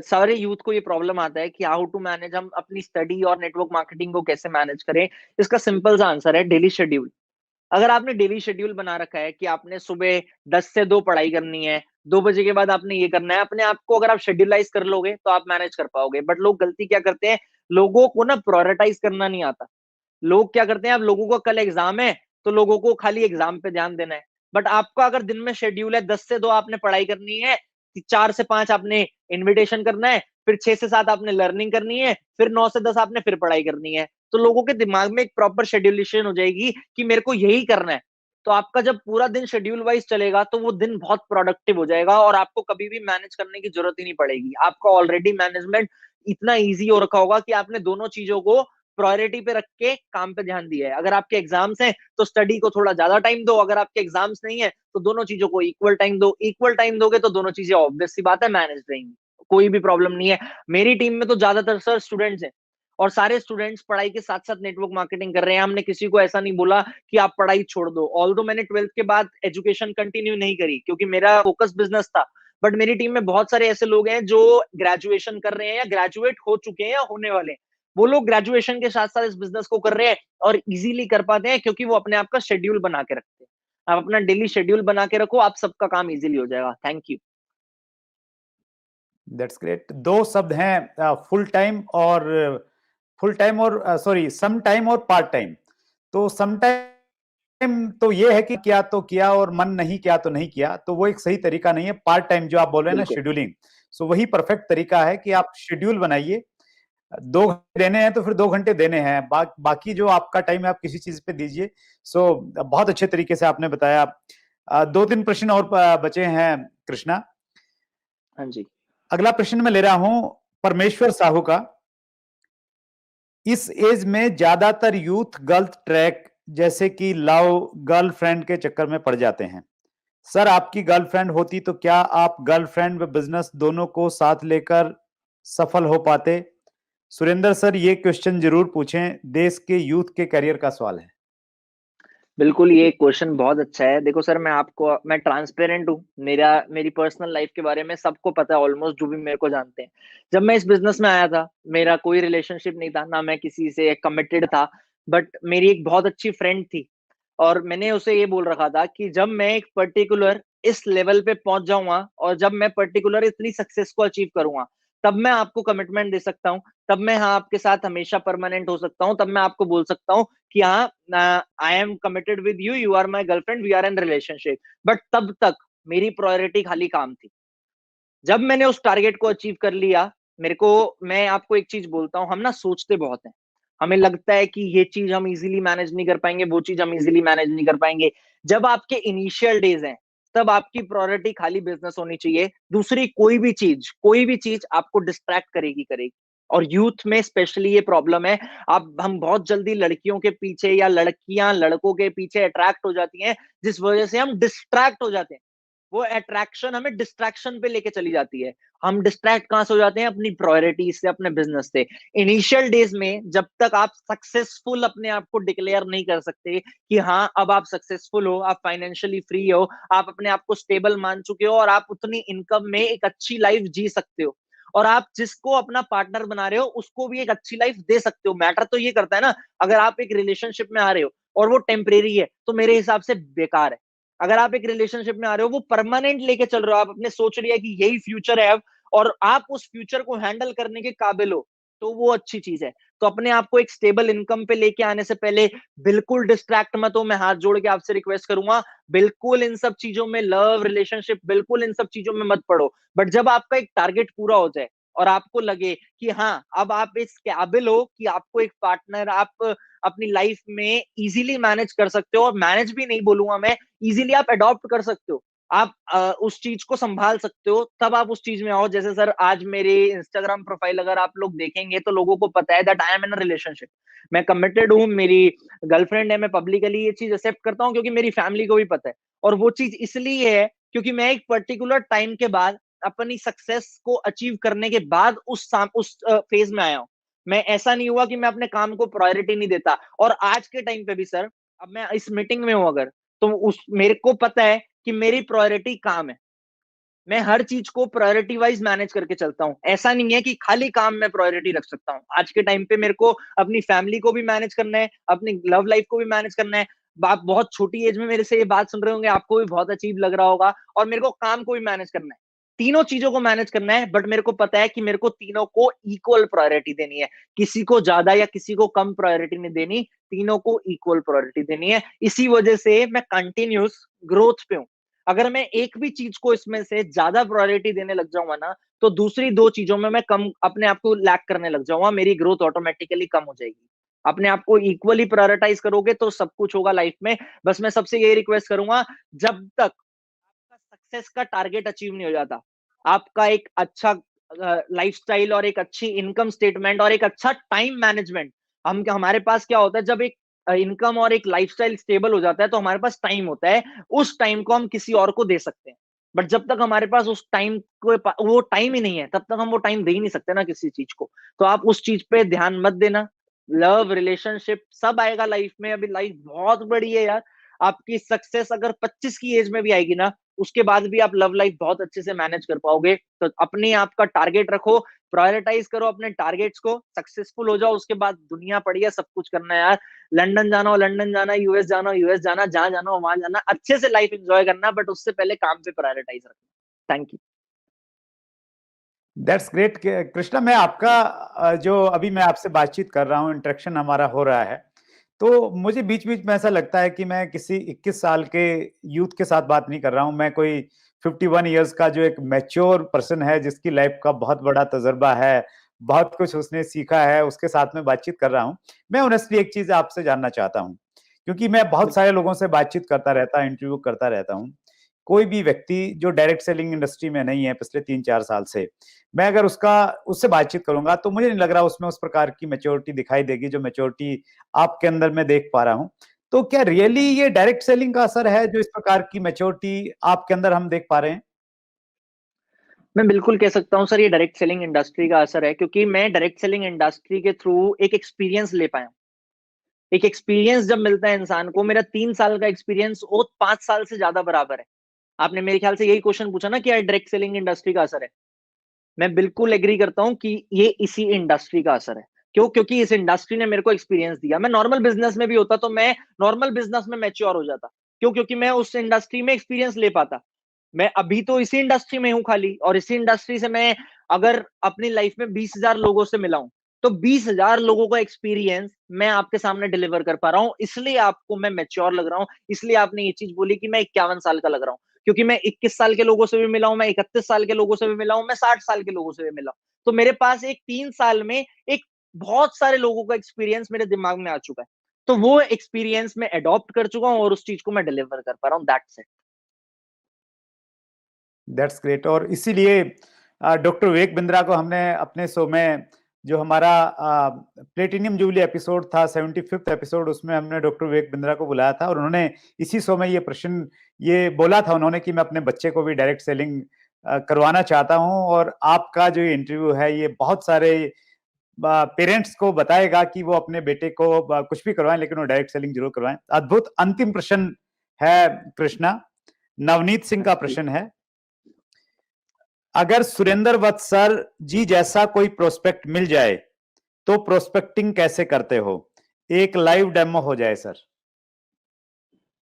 B: सारे यूथ को ये प्रॉब्लम आता है कि हाउ टू मैनेज, हम अपनी स्टडी और नेटवर्क मार्केटिंग को कैसे मैनेज करें। इसका सिंपल सा आंसर है डेली शेड्यूल। अगर आपने डेली शेड्यूल बना रखा है कि आपने सुबह 10 से 2 पढ़ाई करनी है, 2 बजे के बाद आपने ये करना है, अपने आप को अगर आप शेड्यूलाइज कर लोगे तो आप मैनेज कर पाओगे। बट लोग गलती क्या करते हैं, लोगों को ना प्रायोरिटाइज करना नहीं आता। लोग क्या करते हैं, अब लोगों को कल एग्जाम है तो लोगों को खाली एग्जाम पे ध्यान देना है। बट आपका अगर दिन में शेड्यूल है, 10 से 2 आपने पढ़ाई करनी है, 4 से 5 आपने इन्विटेशन करना है, फिर 6 से 7 आपने लर्निंग करनी है, फिर 9 से 10 आपने फिर पढ़ाई करनी है, तो लोगों के दिमाग में एक प्रॉपर शेड्यूलेशन हो जाएगी कि मेरे को यही करना है। तो आपका जब पूरा दिन शेड्यूल वाइज चलेगा तो वो दिन बहुत प्रोडक्टिव हो जाएगा और आपको कभी भी मैनेज करने की जरूरत ही नहीं पड़ेगी। आपका ऑलरेडी मैनेजमेंट इतना ईजी हो रखा होगा कि आपने दोनों चीजों को प्रायोरिटी पे रख के काम पे ध्यान दिया है। अगर आपके एग्जाम्स हैं तो स्टडी को थोड़ा ज्यादा टाइम दो, अगर आपके एग्जाम्स नहीं है तो दोनों चीजों को इक्वल टाइम दो। इक्वल टाइम दोगे तो दोनों चीजें ऑब्वियस सी बात है मैनेज रहेंगी, कोई भी प्रॉब्लम नहीं है। मेरी टीम में तो ज्यादातर सर स्टूडेंट्स हैं और सारे स्टूडेंट्स पढ़ाई के साथ साथ नेटवर्क मार्केटिंग कर रहे हैं। हमने किसी को ऐसा नहीं बोला कि आप पढ़ाई छोड़ दो। ऑल्दो मैंने 12th के बाद एजुकेशन कंटिन्यू नहीं करी क्योंकि मेरा फोकस बिजनेस था, बट मेरी टीम में बहुत सारे ऐसे लोग हैं जो ग्रेजुएशन कर रहे हैं या ग्रेजुएट हो चुके हैं या होने वाले हैं। वो लोग ग्रेजुएशन के साथ साथ इस बिजनेस को कर रहे हैं और इजीली कर पाते हैं क्योंकि वो अपने आप का शेड्यूल बना के रखते हैं। आप अपना डेली शेड्यूल बना के रखो, आप सबका काम इजीली हो जाएगा। Thank you.
A: That's great. दो शब्द हैं, फुल टाइम और सॉरी सम टाइम और पार्ट टाइम। तो सम टाइम तो ये है कि किया तो किया और मन नहीं किया तो नहीं किया, तो वो एक सही तरीका नहीं है। पार्ट टाइम जो आप बोल रहे हैं ना,
B: बिल्कुल
A: शेड्यूलिंग, सो वही परफेक्ट तरीका है कि आप शेड्यूल बनाइए। 2 घंटे देने हैं तो फिर 2 घंटे देने हैं, बाकी जो आपका टाइम है आप किसी चीज पे दीजिए। सो बहुत अच्छे तरीके से आपने बताया। 2-3 प्रश्न और बचे हैं कृष्णा।
B: हाँ जी।
A: अगला प्रश्न मैं ले रहा हूं परमेश्वर साहू का। इस एज में ज्यादातर यूथ गलत ट्रैक जैसे कि लव, गर्लफ्रेंड के चक्कर में पड़ जाते हैं। सर, आपकी गर्लफ्रेंड होती तो क्या आप गर्लफ्रेंड व बिजनेस दोनों को साथ लेकर सफल हो पाते? सुरेंद्र सर, ये क्वेश्चन जरूर पूछें, देश के यूथ के करियर का सवाल है।
B: बिल्कुल, ये क्वेश्चन बहुत अच्छा है। देखो सर, मैं ट्रांसपेरेंट हूँ। मेरी पर्सनल लाइफ के बारे में सबको पता है, ऑलमोस्ट जो भी मेरे को जानते हैं। जब मैं इस बिजनेस में आया था, मेरा कोई रिलेशनशिप नहीं था, ना मैं किसी से कमिटेड था। बट मेरी एक बहुत अच्छी फ्रेंड थी और मैंने उसे ये बोल रखा था कि जब मैं एक पर्टिकुलर इस लेवल पे पहुंच जाऊंगा और जब मैं पर्टिकुलर इतनी सक्सेस को अचीव करूंगा, तब मैं आपको कमिटमेंट दे सकता हूँ। तब मैं हाँ आपके साथ हमेशा परमानेंट हो सकता हूँ। तब मैं आपको बोल सकता हूँ कि हाँ, I am committed with you, you are my girlfriend, we are in relationship. But तब तक मेरी प्रायोरिटी खाली काम थी। जब मैंने उस टारगेट को अचीव कर लिया, मैं आपको एक चीज बोलता हूँ, हम ना सोचते बहुत हैं। हमें लगता है कि ये चीज हम इजीली मैनेज नहीं कर पाएंगे, वो चीज हम इजीली मैनेज नहीं कर पाएंगे। जब आपके इनिशियल डेज हैं, तब आपकी प्रायोरिटी खाली बिजनेस होनी चाहिए। दूसरी कोई भी चीज आपको डिस्ट्रैक्ट करेगी। और यूथ में स्पेशली ये प्रॉब्लम है। हम बहुत जल्दी लड़कियों के पीछे या लड़कियां लड़कों के पीछे अट्रैक्ट हो जाती हैं, जिस वजह से हम डिस्ट्रैक्ट हो जाते हैं। वो अट्रैक्शन हमें डिस्ट्रैक्शन पे लेके चली जाती है। हम डिस्ट्रैक्ट कहां से हो जाते हैं? अपनी प्रायोरिटीज से, अपने बिजनेस से। इनिशियल डेज में जब तक आप सक्सेसफुल अपने आप को डिक्लेयर नहीं कर सकते कि हाँ अब आप सक्सेसफुल हो, आप फाइनेंशियली फ्री हो, आप अपने आप को स्टेबल मान चुके हो और आप उतनी इनकम में एक अच्छी लाइफ जी सकते हो और आप जिसको अपना पार्टनर बना रहे हो उसको भी एक अच्छी लाइफ दे सकते हो। मैटर तो ये करता है ना, अगर आप एक रिलेशनशिप में आ रहे हो और वो टेम्परेरी है तो मेरे हिसाब से बेकार है। अगर आप एक रिलेशनशिप में आ रहे हो, वो परमानेंट लेके चल रहे हो, आप अपने सोच लिया कि यही फ्यूचर है अब, और आप उस फ्यूचर को हैंडल करने के काबिल हो, तो वो अच्छी चीज है। तो अपने आप को एक स्टेबल इनकम पे लेके आने से पहले बिल्कुल डिस्ट्रैक्ट मत हो। मैं हाथ जोड़ के आपसे रिक्वेस्ट करूंगा, बिल्कुल इन सब चीजों में, लव, रिलेशनशिप, बिल्कुल इन सब चीजों में मत पड़ो। बट जब आपका एक टारगेट पूरा हो जाए, और आपको लगे कि हाँ, अब आप इस काबिल हो कि आपको एक पार्टनर आप अपनी लाइफ में इजीली मैनेज कर सकते हो, और मैनेज भी नहीं बोलूंगा मैं, इजीली आप अडॉप्ट कर सकते हो। आप उस चीज को संभाल सकते हो, तब आप उस चीज में आओ। जैसे सर, आज मेरे इंस्टाग्राम प्रोफाइल अगर आप लोग देखेंगे तो लोगों को पता है that I am in a relationship. मैं कमिटेड हूँ, मेरी गर्लफ्रेंड है, मैं पब्लिकली ये चीज एक्सेप्ट करता हूँ क्योंकि मेरी फैमिली को भी पता है। और वो चीज इसलिए है क्योंकि मैं एक पर्टिकुलर टाइम के बाद अपनी सक्सेस को अचीव करने के बाद उस फेज में आया हूँ। मैं ऐसा नहीं हुआ कि मैं अपने काम को प्रायोरिटी नहीं देता। और आज के टाइम पे भी सर, अब मैं इस मीटिंग में हूं अगर, तो उस मेरे को पता है कि मेरी प्रायोरिटी काम है। मैं हर चीज को प्रायोरिटी वाइज मैनेज करके चलता हूँ। ऐसा नहीं है कि खाली काम में प्रायोरिटी रख सकता हूँ। आज के टाइम पे मेरे को अपनी फैमिली को भी मैनेज करना है, अपनी लव लाइफ को भी मैनेज करना है। आप बहुत छोटी एज में मेरे से ये बात सुन रहे होंगे, आपको भी बहुत अजीब लग रहा होगा। और मेरे को काम को भी मैनेज करना है, तीनों चीजों को मैनेज करना है। बट मेरे को पता है कि मेरे को तीनों को इक्वल प्रायोरिटी देनी है, किसी को ज्यादा या किसी को कम प्रायोरिटी नहीं देनी, तीनों को इक्वल प्रायोरिटी देनी है। इसी वजह से मैं कंटिन्यूस ग्रोथ पे हूँ। अगर मैं एक भी चीज को इसमें से ज्यादा प्रायोरिटी देने लग जाऊंगा ना, तो दूसरी दो चीजों में मैं कम अपने आप को लैक करने लग जाऊंगा, मेरी ग्रोथ ऑटोमेटिकली कम हो जाएगी। अपने आप को इक्वली प्रायोरिटाइज करोगे तो सब कुछ होगा लाइफ में। बस मैं सबसे यही रिक्वेस्ट करूंगा, जब तक आपका सक्सेस का टारगेट अचीव नहीं हो जाता, आपका एक अच्छा लाइफस्टाइल और एक अच्छी इनकम स्टेटमेंट और एक अच्छा टाइम मैनेजमेंट, हम हमारे पास क्या होता है, जब एक इनकम और एक लाइफस्टाइल स्टेबल हो जाता है तो हमारे पास टाइम होता है, उस टाइम को हम किसी और को दे सकते हैं। बट जब तक हमारे पास उस टाइम को वो टाइम ही नहीं है, तब तक हम वो टाइम दे ही नहीं सकते ना किसी चीज को। तो आप उस चीज पे ध्यान मत देना। लव, रिलेशनशिप सब आएगा लाइफ में। अभी लाइफ बहुत बड़ी है यार। आपकी सक्सेस अगर 25 की एज में भी आएगी ना, उसके बाद भी आप लव लाइफ बहुत अच्छे से मैनेज कर पाओगे। तो अपने आप का टारगेट रखो, प्रायोरिटाइज करो अपने टारगेट्स को, सक्सेसफुल हो जाओ, उसके बाद दुनिया पड़ी है, सब कुछ करना है यार। लंदन जाना हो लंदन जाना, यूएस जाना हो यूएस जाना, जहां जाना हो वहां जाना, अच्छे से लाइफ एंजॉय करना, बट उससे पहले काम पे प्रायोरिटाइज रखना। Thank you.
A: That's great Krishna. मैं आपका जो अभी मैं आपसे बातचीत कर रहा हूँ, इंटरेक्शन हमारा हो रहा है, तो मुझे बीच बीच में ऐसा लगता है कि मैं किसी 21 साल के यूथ के साथ बात नहीं कर रहा हूँ। मैं कोई 51 इयर्स का जो एक मैच्योर पर्सन है, जिसकी लाइफ का बहुत बड़ा तजर्बा है, बहुत कुछ उसने सीखा है, उसके साथ में बातचीत कर रहा हूँ। मैं ऑनेस्टली एक चीज आपसे जानना चाहता हूँ, क्योंकि मैं बहुत सारे लोगों से बातचीत करता रहता, इंटरव्यू करता रहता हूँ। कोई भी व्यक्ति जो डायरेक्ट सेलिंग इंडस्ट्री में नहीं है पिछले 3-4 साल से, मैं अगर उससे बातचीत करूंगा तो मुझे नहीं लग रहा उसमें उस प्रकार की मैच्योरिटी दिखाई देगी जो मैच्योरिटी आपके अंदर मैं देख पा रहा हूं। तो क्या रियली ये डायरेक्ट सेलिंग का असर है जो इस प्रकार की मैच्योरिटी आपके अंदर हम देख पा रहे हैं?
B: मैं बिल्कुल कह सकता हूँ सर, ये डायरेक्ट सेलिंग इंडस्ट्री का असर है, क्योंकि मैं डायरेक्ट सेलिंग इंडस्ट्री के थ्रू एक एक्सपीरियंस ले पाया हूँ। एक एक्सपीरियंस जब मिलता है इंसान को, मेरा 3 साल का एक्सपीरियंस वो 5 साल से ज्यादा बराबर है। आपने मेरे ख्याल से यही क्वेश्चन पूछा ना कि यार डायरेक्ट सेलिंग इंडस्ट्री का असर है। मैं बिल्कुल एग्री करता हूं कि ये इसी इंडस्ट्री का असर है। क्यों? क्योंकि इस इंडस्ट्री ने मेरे को एक्सपीरियंस दिया। मैं नॉर्मल बिजनेस में भी होता तो मैं नॉर्मल बिजनेस में मैच्योर हो जाता। क्यों? क्योंकि मैं उस इंडस्ट्री में एक्सपीरियंस ले पाता। मैं अभी तो इसी इंडस्ट्री में हूं खाली, और इसी इंडस्ट्री से मैं अगर अपनी लाइफ में 20,000 लोगों से मिला हूं, तो 20,000 लोगों का एक्सपीरियंस मैं आपके सामने डिलीवर कर पा रहा हूं। इसलिए आपको मैं मैच्योर लग रहा हूं। इसलिए आपने ये चीज बोली कि मैं 51 साल का लग रहा हूं, क्योंकि मैं 21 साल के लोगों से भी मिला हूं, मैं 31 साल के लोगों से भी मिला हूं, मैं 60 साल के लोगों से भी मिला हूं। तो मेरे पास एक 3 साल में एक बहुत सारे लोगों का एक्सपीरियंस मेरे दिमाग में आ चुका है। तो वो एक्सपीरियंस मैं अडॉप्ट कर चुका हूं और उस चीज को मैं डिलीवर कर पा रहा हूं। That's it.
A: That's great. और इसीलिए डॉक्टर विवेक बिंद्रा को हमने अपने शो में, जो हमारा प्लेटिनियम जुबली एपिसोड था, 75th एपिसोड, उसमें हमने डॉक्टर विवेक बिंद्रा को बुलाया था और उन्होंने इसी शो में ये प्रश्न ये बोला था उन्होंने कि मैं अपने बच्चे को भी डायरेक्ट सेलिंग करवाना चाहता हूं। और आपका जो इंटरव्यू है ये बहुत सारे पेरेंट्स को बताएगा कि वो अपने बेटे को कुछ भी करवाएं लेकिन वो डायरेक्ट सेलिंग जरूर करवाएं। अद्भुत। अंतिम प्रश्न है कृष्णा, नवनीत सिंह का प्रश्न है, अगर सुरेंद्र वत्स सर जी जैसा कोई प्रोस्पेक्ट मिल जाए तो प्रोस्पेक्टिंग कैसे करते हो? एक लाइव डेमो हो जाए सर।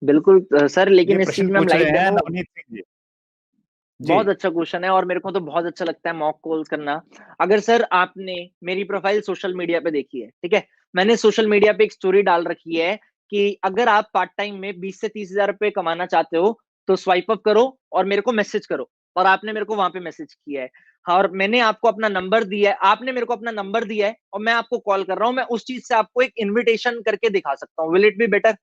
B: बिल्कुल सर,
A: ये
B: लेकिन इस चीज
A: प्रश्न
B: में हम
A: पूछ
B: लाइव
A: रहे हैं
B: डेमो,
A: नवनीत सिंह जी। जी।
B: बहुत अच्छा क्वेश्चन है और मेरे को तो बहुत अच्छा लगता है मॉक कॉल्स करना। अगर सर आपने मेरी प्रोफाइल सोशल मीडिया पे देखी है, ठीक है, मैंने सोशल मीडिया पे एक स्टोरी डाल रखी है कि अगर आप पार्ट टाइम में 20 से 30 हजार रुपए कमाना चाहते हो तो स्वाइप अप करो और मेरे को मैसेज करो। और आपने मेरे को वहां पे मैसेज किया है। हाँ, और मैंने आपको अपना नंबर दिया है, आपने मेरे को अपना नंबर दिया है और मैं आपको कॉल कर रहा हूँ। मैं उस चीज से आपको एक इनविटेशन करके दिखा सकता हूँ। Will it be better?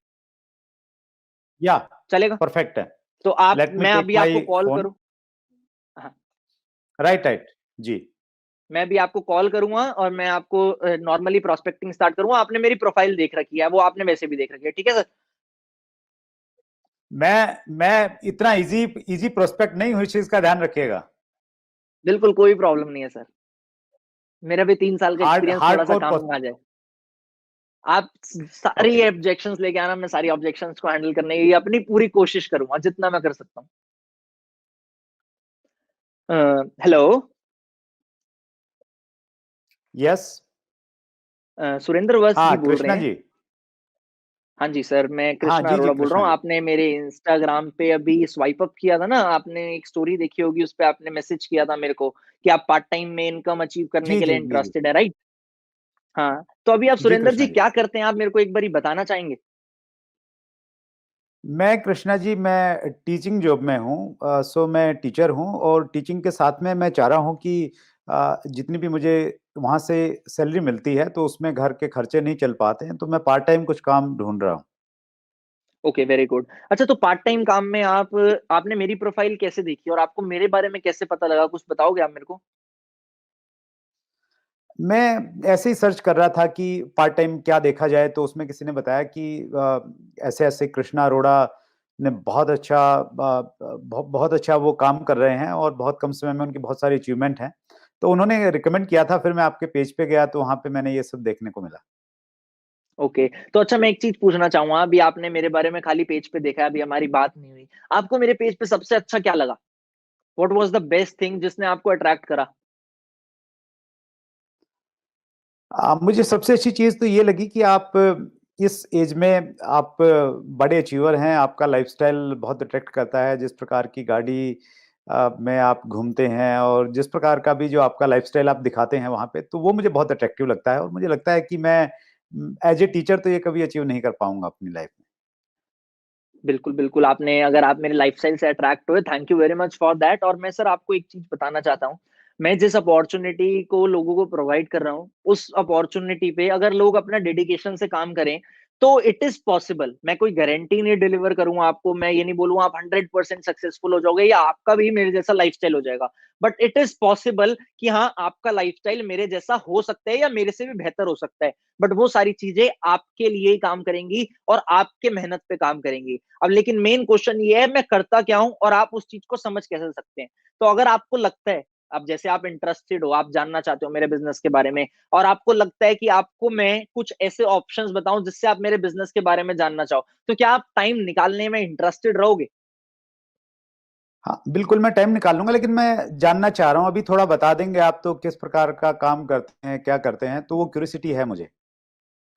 A: या
B: चलेगा?
A: परफेक्ट है।
B: तो आप
A: लेट मी
B: मैं
A: टेक
B: अभी आपको
A: माय
B: कॉल
A: फोन।
B: करूँ? हाँ,
A: राइट राइट। जी।
B: मैं अभी आपको कॉल करूंगा और मैं आपको नॉर्मली प्रोस्पेक्टिंग स्टार्ट करूंगा। आपने मेरी प्रोफाइल देख रखी है, वो आपने वैसे भी देख रखी है, ठीक है सर?
A: मैं इतना इजी इजी प्रोस्पेक्ट नहीं हूँ, इस चीज का ध्यान रखिएगा।
B: बिल्कुल कोई प्रॉब्लम नहीं है सर। मेरा भी 3 साल का
A: हार्ड
B: एक्सपीरियंस थोड़ा सा
A: हार्डकोर।
B: काम आ जाए। आप सारी
A: ओके।
B: ऑब्जेक्शंस लेके आना, मैं सारी ऑब्जेक्शंस को हैंडल करने की अपनी पूरी कोशिश करूंगा जितना मैं कर सकता हूँ। हेलो।
A: यस।
B: सुरेंद्र वत्स
A: हाँ
B: जी बोल रहे
A: कृष्णा
B: हैं?
A: जी।
B: हाँ जी सर, मैं
A: हाँ
B: कृष्णा
A: जी जी
B: अरोड़ा बोल रहा
A: कृष्णा
B: हूँ।
A: जी।
B: आपने मेरे इंस्टाग्राम पे अभी स्वाइप अप किया था ना, आपने एक स्टोरी देखी होगी, उस पे आपने मैसेज किया था मेरे को कि आप पार्ट टाइम में इनकम अचीव करने
A: जी
B: के लिए
A: जी जी जी।
B: इंटरेस्टेड है, राइट? हाँ, तो अभी आप
A: जी
B: सुरेंद्र जी
A: कृष्णा जी।
B: क्या करते हैं, आप मेरे को एक बारी बताना चाहेंगे?
A: मैं कृष्णा जी, मैं टीचिंग जॉब में हूँ। सो मैं टीचर हूँ और टीचिंग के साथ में मैं चाह रहा हूँ कि जितनी भी मुझे वहाँ से सैलरी मिलती है तो उसमें घर के खर्चे नहीं चल पाते हैं, तो मैं पार्ट टाइम कुछ काम ढूंढ रहा हूँ।
B: Okay, very good. अच्छा, तो पार्ट टाइम काम में आपने मेरी प्रोफाइल कैसे देखी और आपको मेरे बारे में कैसे पता लगा, कुछ बताओगे आप मेरे को?
A: मैं ऐसे ही सर्च कर रहा था कि पार्ट टाइम क्या देखा जाए, तो उसमें किसी ने बताया कि ऐसे ऐसे कृष्णा अरोड़ा ने बहुत अच्छा बहुत अच्छा वो काम कर रहे हैं और बहुत कम समय में उनकी बहुत सारी अचीवमेंट हैं। तो उन्होंने रिकमेंड किया था, फिर मैं आपके पेज पे गया तो वहां पे मैंने ये सब देखने को मिला।
B: ओके, तो अच्छा मैं एक चीज पूछना चाहूंगा। अभी आपने मेरे बारे में खाली पेज पे देखा है, अभी हमारी बात नहीं हुई। आपको मेरे पेज पे सबसे अच्छा क्या लगा? What was the best thing जिसने आपको अट्रैक्ट करा?
A: मुझे सबसे अच्छी चीज तो ये लगी कि आप इस एज में आप बड़े अचीवर हैं, आपका लाइफस्टाइल बहुत अट्रैक्ट करता है, जिस प्रकार की गाड़ी में आप घूमते हैं और जिस प्रकार का भी जो आपका लाइफस्टाइल आप दिखाते हैं वहां पे, तो वो मुझे बहुत अट्रैक्टिव लगता है और मुझे लगता है कि मैं एज ए टीचर तो ये कभी अचीव नहीं कर पाऊंगा अपनी लाइफ में।
B: बिल्कुल, बिल्कुल। आपने अगर आप मेरे लाइफ़स्टाइल से अट्रैक्ट हुए, thank you very much for that. और मैं सर आपको एक चीज़ बताना चाहता हूँ। मैं जिस अपॉर्च्युनिटी को लोगों को प्रोवाइड कर रहा हूँ, उस अपॉर्च्युनिटी पे अगर लोग अपना डेडिकेशन से काम करें, तो इट इज़ पॉसिबल। मैं कोई गारंटी नहीं डिलीवर करूँगा आपको, मैं ये नहीं बोलूँगा आप 100% सक्सेसफुल हो जाओगे या आपका भी मेरे जैसा लाइफ़स्टाइल हो जाएगा। बट इट इज़ पॉसिबल कि हाँ, आपका लाइफ़स्टाइल मेरे जैसा हो सकता है या मेरे से भी बेहतर हो सकता है। बट वो सारी चीज़ें आपके लिए ही काम करेंगी और आपके मेहनत पे काम करेंगी। अब लेकिन मेन क्वेश्चन ये है, मैं करता क्या हूँ और आप उस चीज को समझ कैसे सकते हैं? तो अगर आपको लगता है, अब जैसे आप इंटरेस्टेड हो, आप जानना चाहते हो मेरे बिजनेस के बारे में और आपको लगता है कि आपको मैं कुछ ऐसे ऑप्शंस बताऊं जिससे आप मेरे बिजनेस के बारे में जानना चाहो, तो क्या आप टाइम निकालने में इंटरेस्टेड रहोगे?
A: हाँ बिल्कुल, मैं टाइम निकाल लूंगा, लेकिन मैं जानना चाह रहा हूँ, अभी थोड़ा बता देंगे आप तो किस प्रकार का काम करते हैं, क्या करते हैं, तो वो क्यूरियोसिटी है मुझे।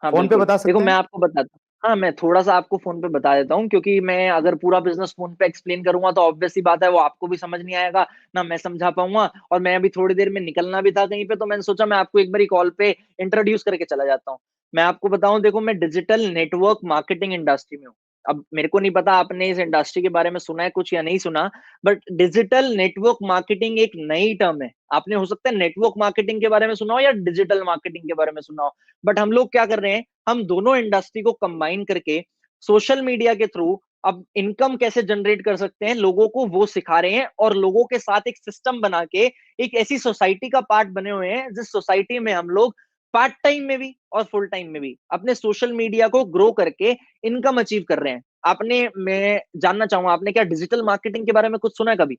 B: हाँ,
A: फोन पे
B: बिल्कुल।
A: बता
B: देखो
A: सकते
B: मैं
A: हैं?
B: आपको बताता हूँ। हाँ, मैं थोड़ा-सा आपको फ़ोन पे बता देता हूँ, क्योंकि मैं अगर पूरा बिज़नेस फ़ोन पे एक्सप्लेन करूँगा तो ऑब्वियस सी बात है वो आपको भी समझ नहीं आएगा, ना मैं समझा पाऊँगा। और मैं अभी थोड़ी देर में निकलना भी था कहीं पे, तो मैंने सोचा मैं आपको एक बारी कॉल पे इंट्रोड्यूस करके चला जाता हूँ। मैं आपको बताऊँ, देखो मैं डिजिटल नेटवर्क मार्केटिंग इंडस्ट्री में हूँ। अब मेरे को नहीं पता आपने इस इंडस्ट्री के बारे में सुना है कुछ या नहीं सुना, बट डिजिटल नेटवर्क मार्केटिंग एक नई टर्म है। आपने हो सकता है नेटवर्क मार्केटिंग के बारे में सुना हो या डिजिटल मार्केटिंग के बारे में सुना हो। बट हम लोग क्या कर रहे हैं, हम दोनों इंडस्ट्री को कंबाइन करके सोशल मीडिया के थ्रू अब इनकम कैसे जनरेट कर सकते हैं लोगों को वो सिखा रहे हैं, और लोगों के साथ एक सिस्टम बना के एक ऐसी सोसाइटी का पार्ट बने हुए हैं जिस सोसाइटी में हम लोग पार्ट टाइम में भी और फुल टाइम में भी अपने सोशल मीडिया को ग्रो करके इनकम अचीव कर रहे हैं। आपने मैं जानना चाहूंगा, आपने क्या डिजिटल मार्केटिंग के बारे में कुछ सुना है कभी?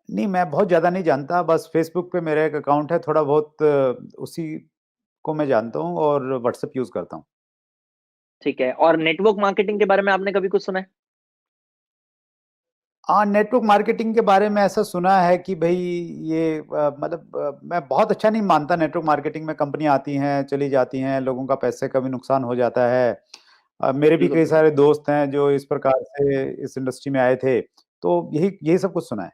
A: नहीं, मैं बहुत ज़्यादा नहीं जानता, बस फ़ेसबुक पे मेरा एक अकाउंट है, थोड़ा बहुत उसी को मैं जानता हूँ और व्हाट्सएप यूज़ करता हूँ।
B: ठीक है, और नेटवर्क मार्केटिंग के बारे में आपने कभी कुछ सुना है?
A: हाँ, नेटवर्क मार्केटिंग के बारे में ऐसा सुना है कि भई ये मैं बहुत अच्छा नहीं मानता नेटवर्क मार्केटिंग में। कंपनियाँ आती हैं, चली जाती हैं, लोगों का पैसे का भी नुकसान हो जाता है। मेरे भी
B: बिल्कुल।
A: कई सारे दोस्त हैं जो इस प्रकार से इस इंडस्ट्री में आए थे, तो यही यही सब कुछ सुना है।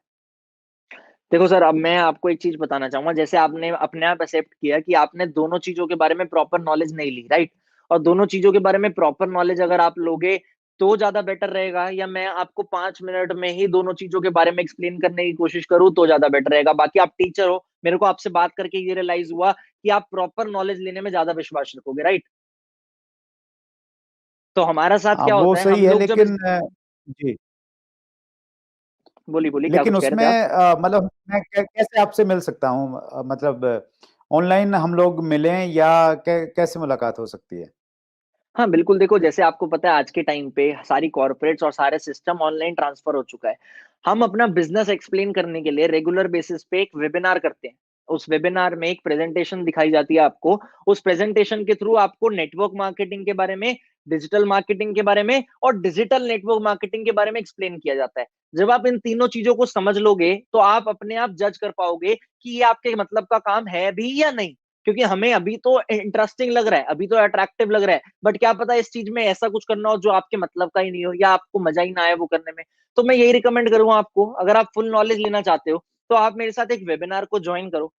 B: देखो सर, अब मैं आपको एक चीज बताना चाहूंगा। जैसे आपने अपने आप एक्सेप्ट किया कि आपने दोनों चीजों के बारे में प्रॉपर नॉलेज नहीं ली, राइट? और दोनों चीजों के बारे में प्रॉपर नॉलेज अगर आप लोगे तो ज्यादा बेटर रहेगा, या मैं आपको 5 मिनट में ही दोनों चीजों के बारे में एक्सप्लेन करने की कोशिश करूं तो ज्यादा बेटर रहेगा? बाकी आप टीचर हो, मेरे को आपसे बात करके ये रियलाइज हुआ कि आप प्रॉपर नॉलेज लेने में ज्यादा विश्वास रखोगे, राइट? तो हमारा साथ
A: हाँ
B: क्या
A: वो
B: होता है,
A: सही
B: हम
A: है,
B: लोग जब
A: लेकिन जी,
B: बोली बोली क्या
A: लेकिन
B: कुछ कह रहे थे आप?
A: उसमें मतलब मैं कैसे आपसे मिल सकता हूँ? मतलब ऑनलाइन हम लोग मिलें या कैसे मुलाकात हो सकती है?
B: हाँ बिल्कुल, देखो जैसे आपको पता है आज के टाइम पे सारी कॉर्पोरेट्स और सारे सिस्टम ऑनलाइन ट्रांसफर हो चुका है। हम अपना बिजनेस एक्सप्लेन करने के लिए रेगुलर बेसिस पे एक वेबिनार करते हैं। उस वेबिनार में एक प्रेजेंटेशन दिखाई जाती है आपको। उस प्रेजेंटेशन के थ्रू आपको नेटवर्क मार्केटिंग के बारे में, डिजिटल मार्केटिंग के बारे में और डिजिटल नेटवर्क मार्केटिंग के बारे में एक्सप्लेन किया जाता है। जब आप इन तीनों चीजों को समझ लोगे तो आप अपने आप जज कर पाओगे कि ये आपके मतलब का काम है भी या नहीं। क्योंकि हमें अभी तो इंटरेस्टिंग लग रहा है, अभी तो अट्रैक्टिव लग रहा है, बट क्या पता इस चीज में ऐसा कुछ करना हो जो आपके मतलब का ही नहीं हो या आपको मजा ही ना आए वो करने में। तो मैं यही रिकमेंड करूंगा आपको, अगर आप फुल नॉलेज लेना चाहते हो तो आप मेरे साथ एक वेबिनार को ज्वाइन करो।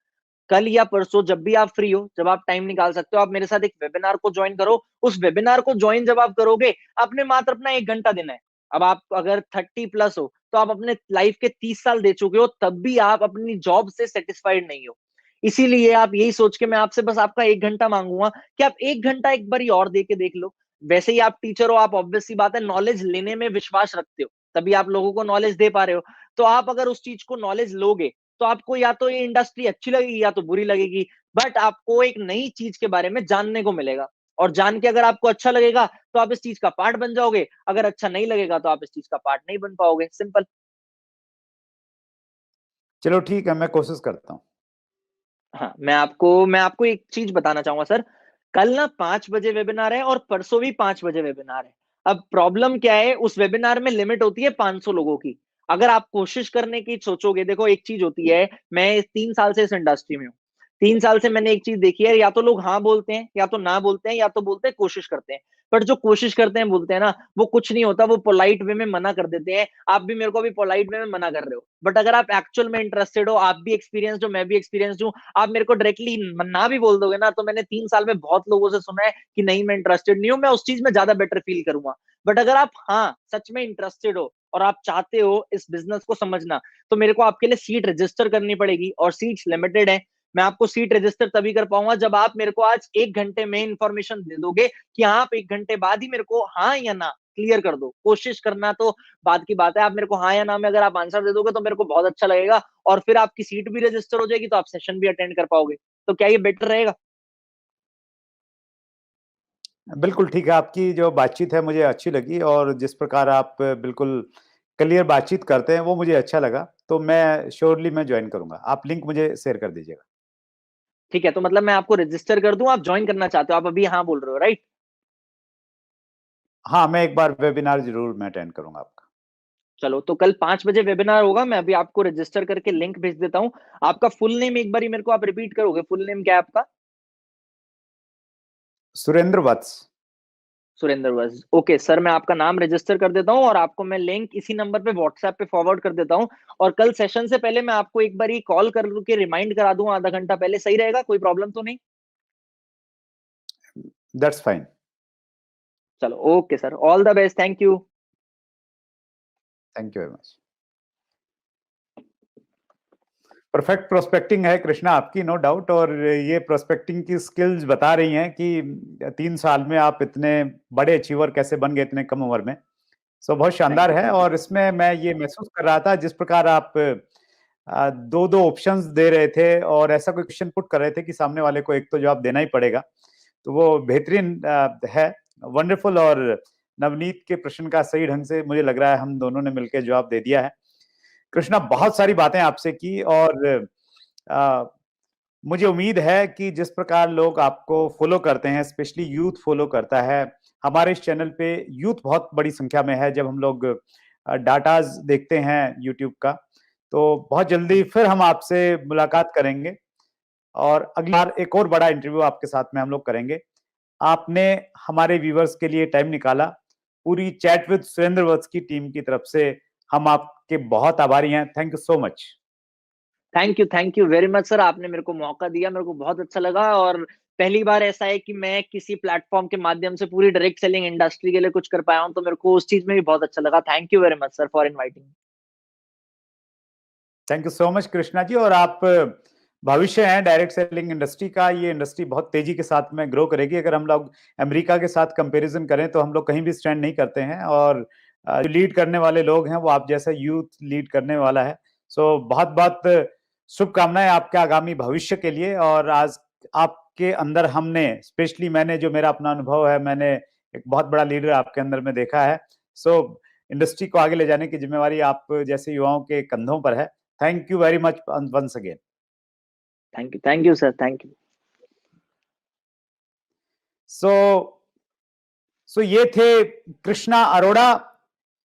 B: कल या परसों जब भी आप फ्री हो, जब आप टाइम निकाल सकते हो, आप मेरे साथ एक वेबिनार को ज्वाइन करो। उस वेबिनार को ज्वाइन जब आप करोगे, आपने मात्र अपना 1 घंटा देना है। अब आप अगर 30+ हो तो आप अपने लाइफ के 30 साल दे चुके हो, तब भी आप अपनी जॉब से सेटिस्फाइड नहीं हो। इसीलिए आप यही सोच के मैं आपसे बस आपका 1 घंटा मांगूंगा कि आप 1 घंटा एक बार और दे के देख लो। वैसे ही आप टीचर हो, आप ऑब्वियस सी बात है नॉलेज लेने में विश्वास रखते हो, तभी आप लोगों को नॉलेज दे पा रहे हो। तो आप अगर उस चीज को नॉलेज लोगे तो आपको या तो ये इंडस्ट्री अच्छी लगेगी या तो बुरी लगेगी, बट आपको एक नई चीज के बारे में जानने को मिलेगा। और जान के अगर आपको अच्छा लगेगा तो आप इस चीज का पार्ट बन जाओगे, अगर अच्छा नहीं लगेगा तो आप इस चीज का पार्ट नहीं बन पाओगे, सिंपल।
A: चलो ठीक है, मैं कोशिश करता हूँ।
B: हाँ, मैं आपको एक चीज बताना चाहूंगा सर। कल ना 5 बजे वेबिनार है और परसों भी 5 बजे वेबिनार है। अब प्रॉब्लम क्या है, उस वेबिनार में लिमिट होती है 500 लोगों की। अगर आप कोशिश करने की सोचोगे, देखो एक चीज होती है, मैं 3 साल से इस इंडस्ट्री में हूँ। 3 साल से मैंने एक चीज देखी है, या तो लोग हाँ बोलते हैं या तो ना बोलते हैं या तो बोलते हैं कोशिश करते हैं। बट जो कोशिश करते हैं बोलते हैं ना, वो कुछ नहीं होता, वो पोलाइट वे में मना कर देते हैं। आप भी मेरे को भी पोलाइट वे में मना कर रहे हो, बट अगर आप एक्चुअल में इंटरेस्टेड हो, आप भी एक्सपीरियंस हो, मैं भी एक्सपीरियंस हूँ, आप मेरे को डायरेक्टली ना भी बोल दोगे ना, तो मैंने 3 साल में बहुत लोगों से सुना है कि नहीं मैं इंटरेस्टेड नहीं हूँ, मैं उस चीज में ज्यादा बेटर फील करूंगा। बट अगर आप हाँ सच में इंटरेस्टेड हो और आप चाहते हो इस बिजनेस को समझना, तो मेरे को आपके लिए सीट रजिस्टर करनी पड़ेगी और सीट्स लिमिटेड है। मैं आपको सीट रजिस्टर तभी कर पाऊंगा जब आप मेरे को आज 1 घंटे में इंफॉर्मेशन दे दोगे कि हाँ, आप 1 घंटे बाद ही मेरे को हाँ या ना क्लियर कर दो। कोशिश करना तो बात की बात है, आप मेरे को हाँ या ना में अगर आप आंसर दे दोगे तो मेरे को बहुत अच्छा लगेगा, और फिर आपकी सीट भी रजिस्टर हो जाएगी तो आप सेशन भी अटेंड कर पाओगे। तो क्या ये बेटर रहेगा?
A: बिल्कुल ठीक है, आपकी जो बातचीत है मुझे अच्छी लगी, और जिस प्रकार आप बिल्कुल क्लियर बातचीत करते हैं वो मुझे अच्छा लगा। तो मैं श्योरली मैं ज्वाइन करूंगा। आप लिंक मुझे शेयर कर दीजिएगा।
B: ठीक है, तो मतलब मैं आपको रजिस्टर कर दूं, आप ज्वाइन करना चाहते हो, आप अभी हाँ बोल रहे हो, राइट?
A: हाँ, मैं एक बार वेबिनार जरूर मैं अटेंड करूंगा आपका।
B: चलो, तो कल 5 बजे वेबिनार होगा, मैं अभी आपको रजिस्टर करके लिंक भेज देता हूँ। आपका फुल नेम एक बार मेरे को आप रिपीट करोगे, फुल नेम क्या है आपका?
A: सुरेंद्र वत्स।
B: सुरेंद्र वज, ओके सर, मैं आपका नाम रजिस्टर कर देता हूँ और आपको मैं लिंक इसी नंबर पे व्हाट्सएप पे फॉरवर्ड कर देता हूँ। और कल सेशन से पहले मैं आपको एक बार ही कॉल करके रिमाइंड करा दूं, आधा घंटा पहले, सही रहेगा? कोई प्रॉब्लम तो नहीं?
A: That's fine.
B: चलो, okay sir, all the best, thank you.
A: Thank you very much. Perfect prospecting है कृष्णा आपकी, नो डाउट। और ये प्रोस्पेक्टिंग की स्किल्स बता रही हैं कि 3 साल में आप इतने बड़े अचीवर कैसे बन गए इतने कम उम्र में। सो बहुत
B: थैंक
A: शानदार
B: यू,
A: है।
B: Thank you.
A: और इसमें मैं ये महसूस कर रहा था जिस प्रकार आप दो दो ऑप्शंस दे रहे थे और ऐसा कोई क्वेश्चन पुट कर रहे थे कि सामने वाले को एक तो जवाब देना ही पड़ेगा, तो वो बेहतरीन है, वंडरफुल। और नवनीत के प्रश्न का सही ढंग से मुझे लग रहा है हम दोनों ने मिलकर जवाब दे दिया है। कृष्णा, बहुत सारी बातें आपसे की, और आ, मुझे उम्मीद है कि जिस प्रकार लोग आपको फॉलो करते हैं, स्पेशली यूथ फॉलो करता है, हमारे इस चैनल पे यूथ बहुत बड़ी संख्या में है। जब हम लोग डाटाज देखते हैं यूट्यूब का, तो बहुत जल्दी फिर हम आपसे मुलाकात करेंगे, और अगली बार एक और बड़ा इंटरव्यू आपके साथ में हम लोग करेंगे। आपने हमारे व्यूवर्स के लिए टाइम निकाला, पूरी चैट विद सुरेंद्र वत्स की टीम की तरफ से हम आपके बहुत आभारी हैं। Thank you so much.
B: Thank you very much sir, आपने मेरे को मौका दिया, मेरे को बहुत अच्छा लगा। और पहली बार ऐसा है कि मैं किसी प्लेटफॉर्म के माध्यम से पूरी डायरेक्ट सेलिंग इंडस्ट्री के लिए कुछ कर पाया हूं, तो मेरे को उस चीज में भी बहुत अच्छा लगा। Thank you very much sir for inviting.
A: Thank you so much Krishna ji. और आप भविष्य हैं डायरेक्ट सेलिंग इंडस्ट्री का। ये इंडस्ट्री बहुत तेजी के साथ में ग्रो करेगी। अगर हम लोग अमेरिका के साथ कंपैरिजन करें तो हम लोग कहीं भी स्टैंड नहीं करते हैं, और जो लीड करने वाले लोग हैं वो आप जैसा यूथ लीड करने वाला है। सो बहुत बहुत शुभकामनाएं आपके आगामी भविष्य के लिए। और आज आपके अंदर हमने, स्पेशली मैंने, जो मेरा अपना अनुभव है, मैंने एक बहुत बड़ा लीडर आपके अंदर में देखा है। सो इंडस्ट्री को आगे ले जाने की जिम्मेवारी आप जैसे युवाओं के कंधों पर है। Thank you very much once again.
B: Thank you sir, thank you.
A: So ये थे कृष्णा अरोड़ा,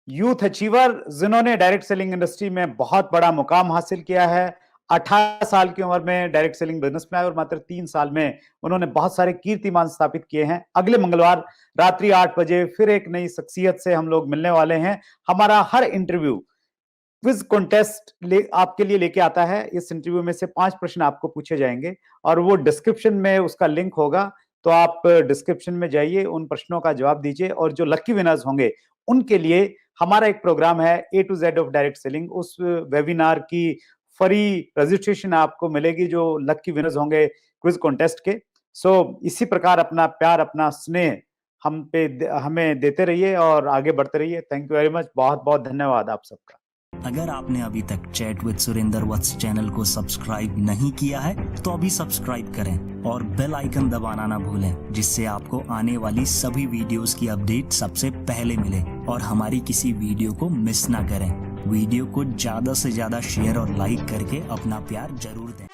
A: यूथ अचीवर, जिन्होंने डायरेक्ट सेलिंग इंडस्ट्री में बहुत बड़ा मुकाम हासिल किया है। 18 साल की उम्र में डायरेक्ट सेलिंग बिजनेस में आए और मात्र 3 साल में उन्होंने बहुत सारे कीर्तिमान स्थापित किए हैं। अगले मंगलवार रात्रि 8 बजे फिर एक नई शख्सियत से हम लोग मिलने वाले हैं। हमारा हर इंटरव्यू क्विज कॉन्टेस्ट आपके लिए लेके आता है। इस इंटरव्यू में से 5 प्रश्न आपको पूछे जाएंगे और वो डिस्क्रिप्शन में उसका लिंक होगा, तो आप डिस्क्रिप्शन में जाइए, उन प्रश्नों का जवाब दीजिए। और जो लकी विनर्स होंगे उनके लिए हमारा एक प्रोग्राम है A to Z of direct selling. उस वेबिनार की फ्री रजिस्ट्रेशन आपको मिलेगी जो लकी विनर्स होंगे क्विज कॉन्टेस्ट के। सो इसी प्रकार अपना प्यार, अपना स्नेह हमें देते रहिए और आगे बढ़ते रहिए। Thank you very much. बहुत बहुत धन्यवाद आप सबका।
C: अगर आपने अभी तक chat with Surendra Vats channel को सब्सक्राइब नहीं किया है तो अभी सब्सक्राइब करें और बेल आइकन दबाना ना भूलें, जिससे आपको आने वाली सभी वीडियोस की अपडेट सबसे पहले मिले और हमारी किसी वीडियो को मिस ना करें। वीडियो को ज्यादा से ज्यादा शेयर और लाइक करके अपना प्यार जरूर दें।